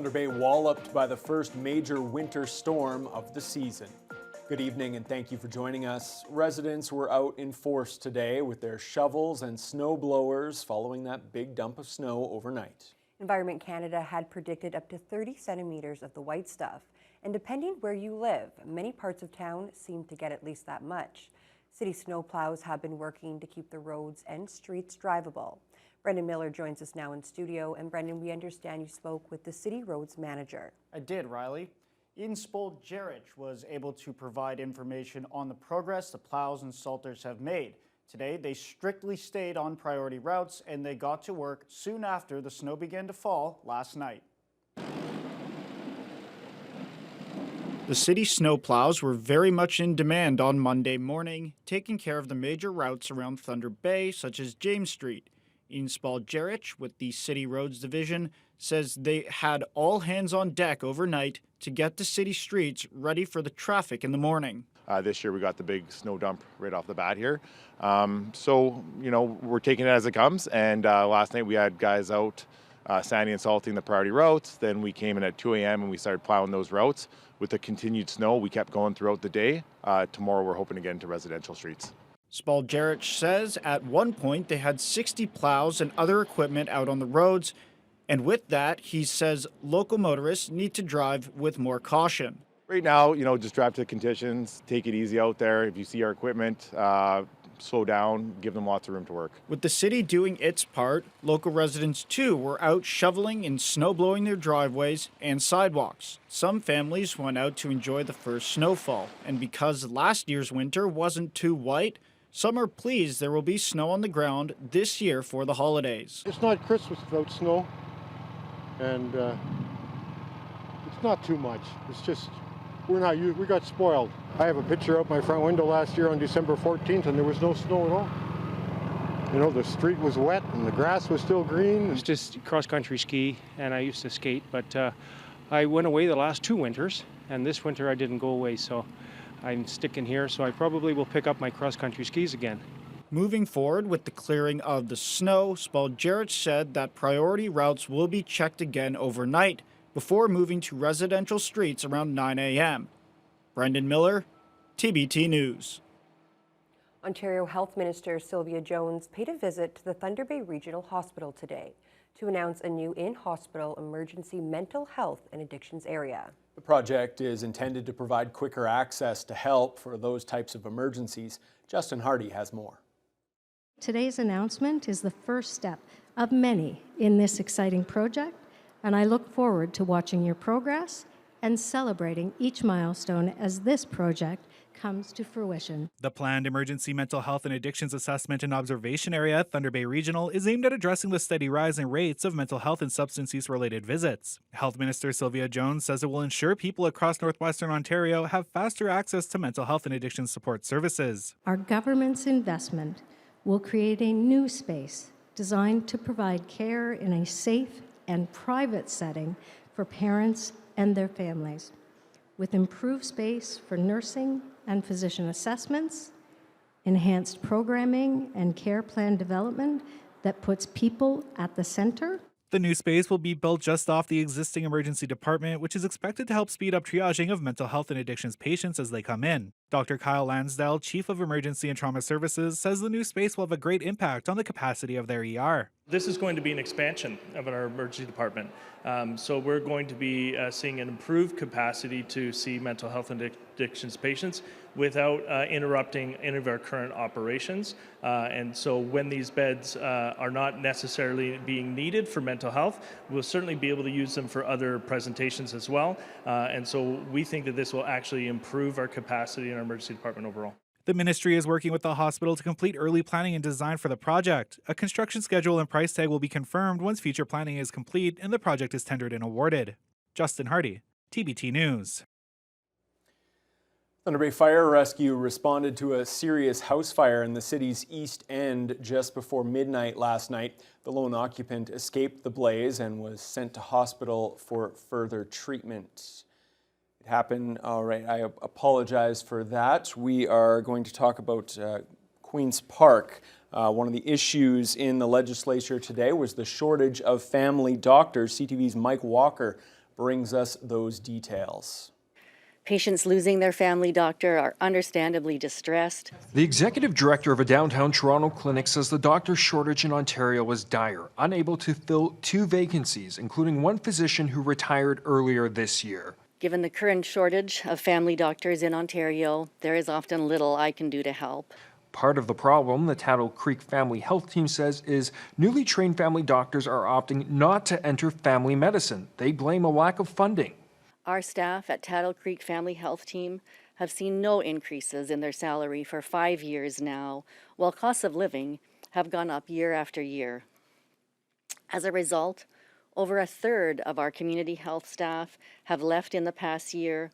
Thunder Bay walloped by the first major winter storm of the season. Good evening and thank you for joining us. Residents were out in force today with their shovels and snow blowers following that big dump of snow overnight. Environment Canada had predicted up to 30 centimeters of the white stuff, and depending where you live, many parts of town seem to get at least that much. City snowplows have been working to keep the roads and streets drivable. Brendan Miller joins us now in studio, and Brendan, we understand you spoke with the City Roads Manager. I did, Riley. Ian Spoljarich was able to provide information on the progress the plows and salters have made. Today, they strictly stayed on priority routes and they got to work soon after the snow began to fall last night. The city snowplows were very much in demand on Monday morning, taking care of the major routes around Thunder Bay, such as James Street. Ian Spoljarich with the City Roads Division says they had all hands on deck overnight to get the city streets ready for the traffic in the morning. This year we got the big snow dump right off the bat here. So, we're taking it as it comes. And last night we had guys out sanding and salting the priority routes. Then we came in at 2 a.m. and we started plowing those routes. With the continued snow, we kept going throughout the day. Tomorrow we're hoping to get into residential streets. Spoljarich says at one point they had 60 plows and other equipment out on the roads. And with that, he says local motorists need to drive with more caution. Right now, just drive to the conditions, take it easy out there. If you see our equipment, slow down, give them lots of room to work. With the city doing its part, local residents too were out shoveling and snow blowing their driveways and sidewalks. Some families went out to enjoy the first snowfall, and because last year's winter wasn't too white, some are pleased there will be snow on the ground this year for the holidays. It's not Christmas without snow, and it's not too much. It's just we got spoiled. I have a picture out my front window last year on December 14th, and there was no snow at all. The street was wet and the grass was still green. It's just cross-country ski, and I used to skate, but I went away the last 2 winters, and this winter I didn't go away, so I'm sticking here, so I probably will pick up my cross-country skis again. Moving forward with the clearing of the snow, Spoljarich said that priority routes will be checked again overnight before moving to residential streets around 9 a.m. Brendan Miller, TBT News. Ontario Health Minister Sylvia Jones paid a visit to the Thunder Bay Regional Hospital today to announce a new in-hospital emergency mental health and addictions area. The project is intended to provide quicker access to help for those types of emergencies. Justin Hardy has more. Today's announcement is the first step of many in this exciting project, and I look forward to watching your progress and celebrating each milestone as this project comes to fruition. The planned emergency mental health and addictions assessment and observation area at Thunder Bay Regional is aimed at addressing the steady rise in rates of mental health and substance use-related visits. Health Minister Sylvia Jones says it will ensure people across northwestern Ontario have faster access to mental health and addiction support services. Our government's investment will create a new space designed to provide care in a safe and private setting for parents and their families, with improved space for nursing and physician assessments, enhanced programming and care plan development that puts people at the center. The new space will be built just off the existing emergency department, which is expected to help speed up triaging of mental health and addictions patients as they come in. Dr. Kyle Lansdale, Chief of Emergency and Trauma Services, says the new space will have a great impact on the capacity of their ER. This is going to be an expansion of our emergency department. So we're going to be seeing an improved capacity to see mental health and addictions patients without interrupting any of our current operations. And so when these beds are not necessarily being needed for mental health, we'll certainly be able to use them for other presentations as well. And so we think that this will actually improve our capacity in our emergency department overall. The ministry is working with the hospital to complete early planning and design for the project. A construction schedule and price tag will be confirmed once future planning is complete and the project is tendered and awarded. Justin Hardy, TBT News. Thunder Bay Fire Rescue responded to a serious house fire in the city's east end just before midnight last night. The lone occupant escaped the blaze and was sent to hospital for further treatment. It happened, all right, I apologize for that. We are going to talk about Queen's Park. One of the issues in the legislature today was the shortage of family doctors. CTV's Mike Walker brings us those details. Patients losing their family doctor are understandably distressed. The executive director of a downtown Toronto clinic says the doctor shortage in Ontario was dire, unable to fill 2 vacancies, including one physician who retired earlier this year. Given the current shortage of family doctors in Ontario, there is often little I can do to help. Part of the problem, the Tattle Creek Family Health Team says, is newly trained family doctors are opting not to enter family medicine. They blame a lack of funding. Our staff at Tattle Creek Family Health Team have seen no increases in their salary for 5 years now, while costs of living have gone up year after year. As a result, over a third of our community health staff have left in the past year,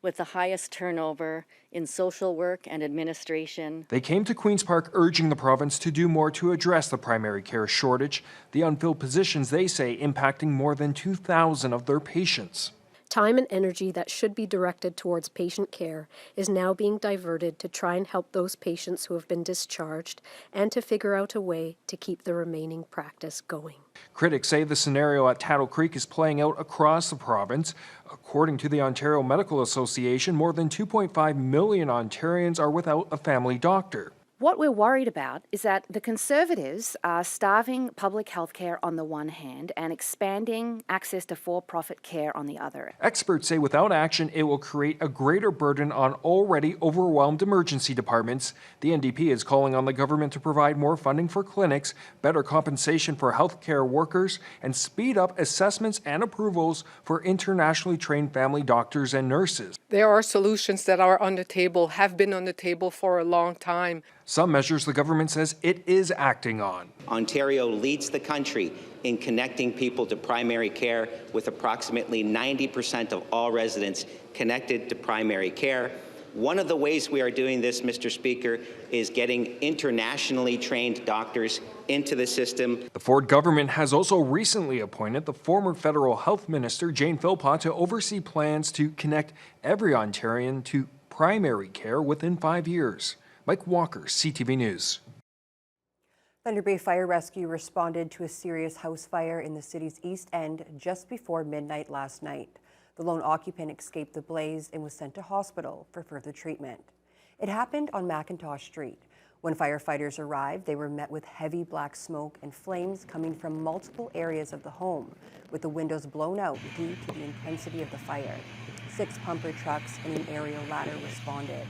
with the highest turnover in social work and administration. They came to Queen's Park urging the province to do more to address the primary care shortage, the unfilled positions they say impacting more than 2,000 of their patients. Time and energy that should be directed towards patient care is now being diverted to try and help those patients who have been discharged and to figure out a way to keep the remaining practice going. Critics say the scenario at Tattle Creek is playing out across the province. According to the Ontario Medical Association, more than 2.5 million Ontarians are without a family doctor. What we're worried about is that the Conservatives are starving public health care on the one hand and expanding access to for-profit care on the other. Experts say without action, it will create a greater burden on already overwhelmed emergency departments. The NDP is calling on the government to provide more funding for clinics, better compensation for healthcare workers, and speed up assessments and approvals for internationally trained family doctors and nurses. There are solutions that are on the table, have been on the table for a long time. Some measures the government says it is acting on. Ontario leads the country in connecting people to primary care, with approximately 90% of all residents connected to primary care. One of the ways we are doing this, Mr. Speaker, is getting internationally trained doctors into the system. The Ford government has also recently appointed the former federal health minister, Jane Philpott, to oversee plans to connect every Ontarian to primary care within 5 years. Mike Walker, CTV News. Thunder Bay Fire Rescue responded to a serious house fire in the city's East End just before midnight last night. The lone occupant escaped the blaze and was sent to hospital for further treatment. It happened on McIntosh Street. When firefighters arrived, they were met with heavy black smoke and flames coming from multiple areas of the home, with the windows blown out due to the intensity of the fire. 6 pumper trucks and an aerial ladder responded,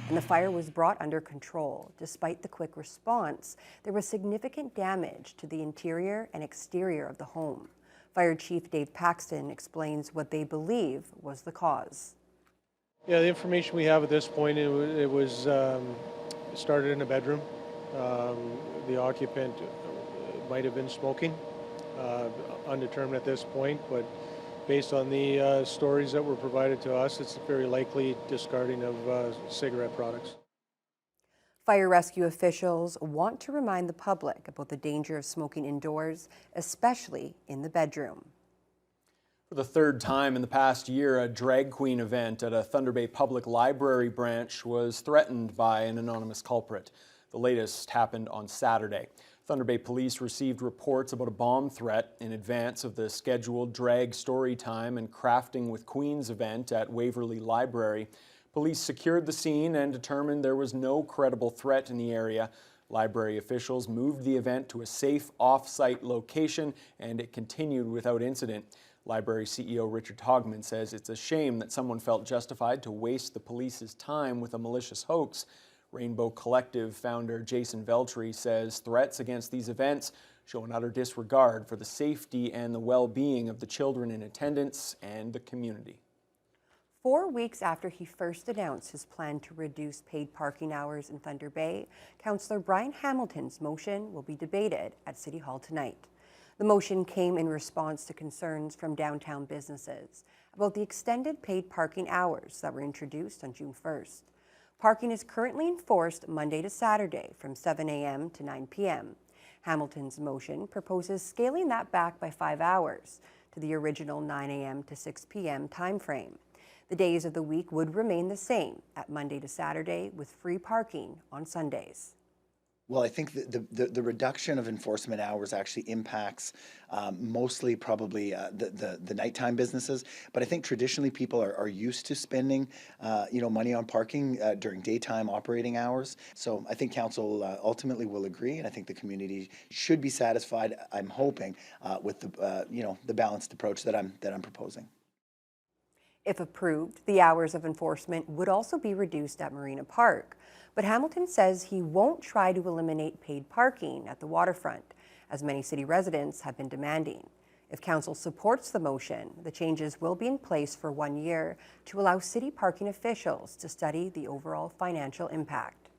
and the fire was brought under control. Despite the quick response, there was significant damage to the interior and exterior of the home. Fire Chief Dave Paxton explains what they believe was the cause. Yeah, the information we have at this point, it was started in a bedroom. The occupant might have been smoking, undetermined at this point, but based on the stories that were provided to us, it's very likely discarding of cigarette products. Fire rescue officials want to remind the public about the danger of smoking indoors, especially in the bedroom. For the 3rd time in the past year, a drag queen event at a Thunder Bay Public Library branch was threatened by an anonymous culprit. The latest happened on Saturday. Thunder Bay Police received reports about a bomb threat in advance of the scheduled drag story time and crafting with Queens event at Waverley Library. Police secured the scene and determined there was no credible threat in the area. Library officials moved the event to a safe off-site location, and it continued without incident. Library CEO Richard Hogman says it's a shame that someone felt justified to waste the police's time with a malicious hoax. Rainbow Collective founder Jason Veltri says threats against these events show an utter disregard for the safety and the well-being of the children in attendance and the community. 4 weeks after he first announced his plan to reduce paid parking hours in Thunder Bay, Councillor Brian Hamilton's motion will be debated at City Hall tonight. The motion came in response to concerns from downtown businesses about the extended paid parking hours that were introduced on June 1st. Parking is currently enforced Monday to Saturday from 7 a.m. to 9 p.m. Hamilton's motion proposes scaling that back by 5 hours to the original 9 a.m. to 6 p.m. timeframe. The days of the week would remain the same at Monday to Saturday with free parking on Sundays. Well, I think the reduction of enforcement hours actually impacts mostly probably the nighttime businesses. But I think traditionally people are used to spending money on parking during daytime operating hours. So I think council ultimately will agree, and I think the community should be satisfied, I'm hoping, with the balanced approach that I'm proposing. If approved, the hours of enforcement would also be reduced at Marina Park. But Hamilton says he won't try to eliminate paid parking at the waterfront, as many city residents have been demanding. If council supports the motion, the changes will be in place for 1 year to allow city parking officials to study the overall financial impact.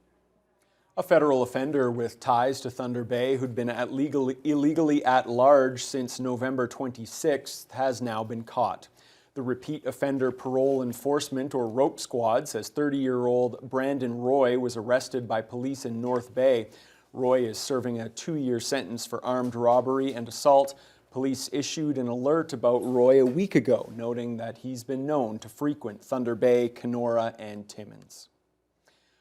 A federal offender with ties to Thunder Bay who'd been illegally at large since November 26th has now been caught. The Repeat Offender Parole Enforcement, or ROPE Squad, says 30-year-old Brandon Roy was arrested by police in North Bay. Roy is serving a 2-year sentence for armed robbery and assault. Police issued an alert about Roy a week ago, noting that he's been known to frequent Thunder Bay, Kenora, and Timmins.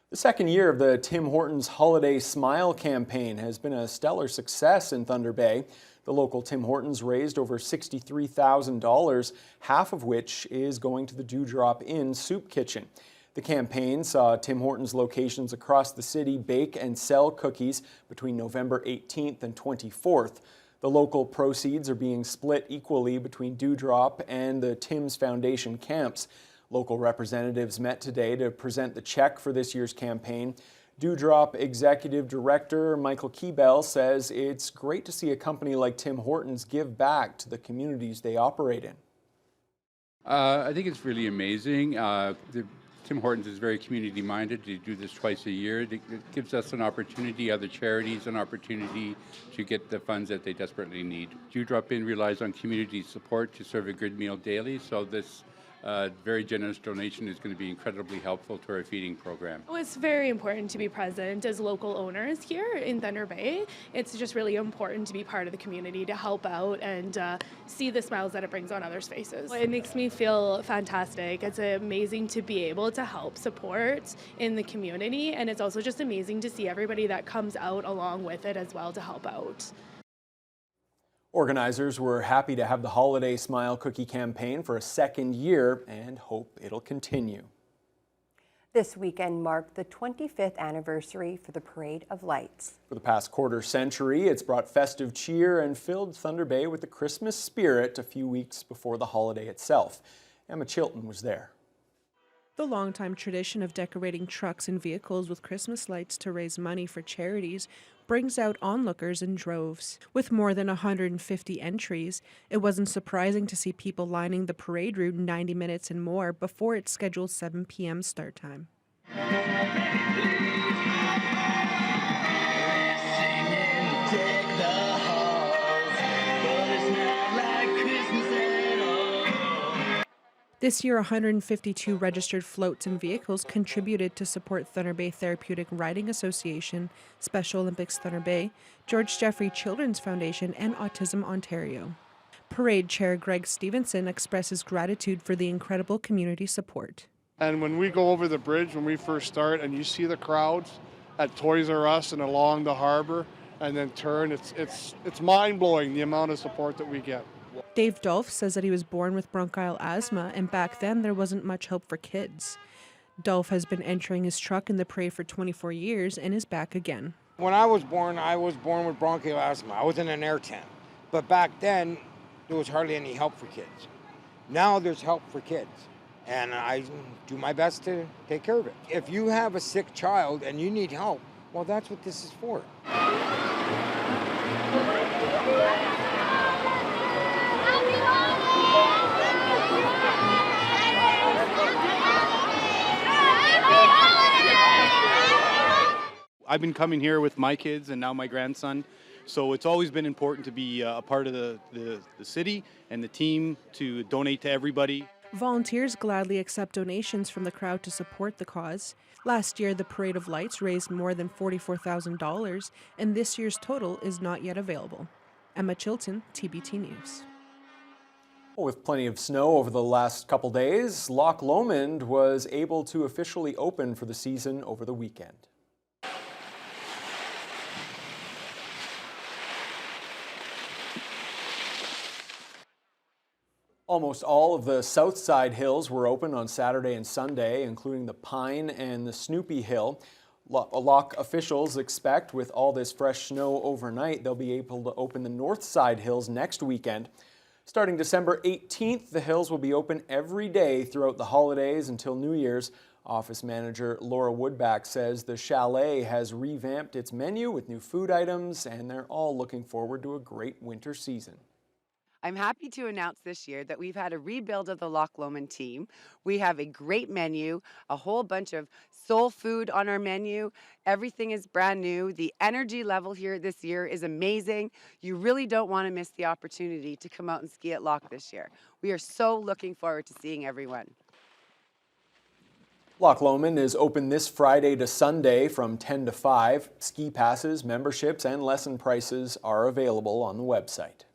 The second year of the Tim Hortons Holiday Smile campaign has been a stellar success in Thunder Bay. The local Tim Hortons raised over $63,000, half of which is going to the Dewdrop Inn Soup Kitchen. The campaign saw Tim Hortons locations across the city bake and sell cookies between November 18th and 24th. The local proceeds are being split equally between Dewdrop and the Tim's Foundation camps. Local representatives met today to present the check for this year's campaign. Dewdrop Executive Director Michael Keebell says it's great to see a company like Tim Hortons give back to the communities they operate in. I think it's really amazing. Tim Hortons is very community-minded. They do this twice a year. It gives us an opportunity, other charities, an opportunity to get the funds that they desperately need. Dewdrop Inn relies on community support to serve a good meal daily, so this very generous donation is going to be incredibly helpful to our feeding program. Well, it's very important to be present as local owners here in Thunder Bay. It's just really important to be part of the community, to help out and see the smiles that it brings on others' faces. It makes me feel fantastic. It's amazing to be able to help support in the community, and it's also just amazing to see everybody that comes out along with it as well to help out. Organizers were happy to have the Holiday Smile Cookie campaign for a second year and hope it'll continue. This weekend marked the 25th anniversary for the Parade of Lights. For the past quarter century, it's brought festive cheer and filled Thunder Bay with the Christmas spirit a few weeks before the holiday itself. Emma Chilton was there. The longtime tradition of decorating trucks and vehicles with Christmas lights to raise money for charities brings out onlookers in droves. With more than 150 entries, it wasn't surprising to see people lining the parade route 90 minutes and more before its scheduled 7 p.m. start time. This year, 152 registered floats and vehicles contributed to support Thunder Bay Therapeutic Riding Association, Special Olympics Thunder Bay, George Jeffrey Children's Foundation, and Autism Ontario. Parade Chair Greg Stevenson expresses gratitude for the incredible community support. And when we go over the bridge, when we first start, and you see the crowds at Toys R Us and along the harbor, and then turn, it's mind-blowing the amount of support that we get. Dave Dolph says that he was born with bronchial asthma, and back then there wasn't much hope for kids. Dolph has been entering his truck in the parade for 24 years and is back again. When I was born with bronchial asthma. I was in an air tent. But back then, there was hardly any help for kids. Now there's help for kids, and I do my best to take care of it. If you have a sick child and you need help, well, that's what this is for. I've been coming here with my kids and now my grandson, so it's always been important to be a part of the city and the team to donate to everybody. Volunteers gladly accept donations from the crowd to support the cause. Last year, the Parade of Lights raised more than $44,000, and this year's total is not yet available. Emma Chilton, TBT News. With plenty of snow over the last couple days, Loch Lomond was able to officially open for the season over the weekend. Almost all of the south side hills were open on Saturday and Sunday, including the Pine and the Snoopy Hill. Loch officials expect with all this fresh snow overnight, they'll be able to open the north side hills next weekend. Starting December 18th, the hills will be open every day throughout the holidays until New Year's. Office manager Laura Woodback says the chalet has revamped its menu with new food items, and they're all looking forward to a great winter season. I'm happy to announce this year that we've had a rebuild of the Loch Lomond team. We have a great menu, a whole bunch of soul food on our menu. Everything is brand new. The energy level here this year is amazing. You really don't want to miss the opportunity to come out and ski at Loch this year. We are so looking forward to seeing everyone. Loch Lomond is open this Friday to Sunday from 10 to 5. Ski passes, memberships, and lesson prices are available on the website.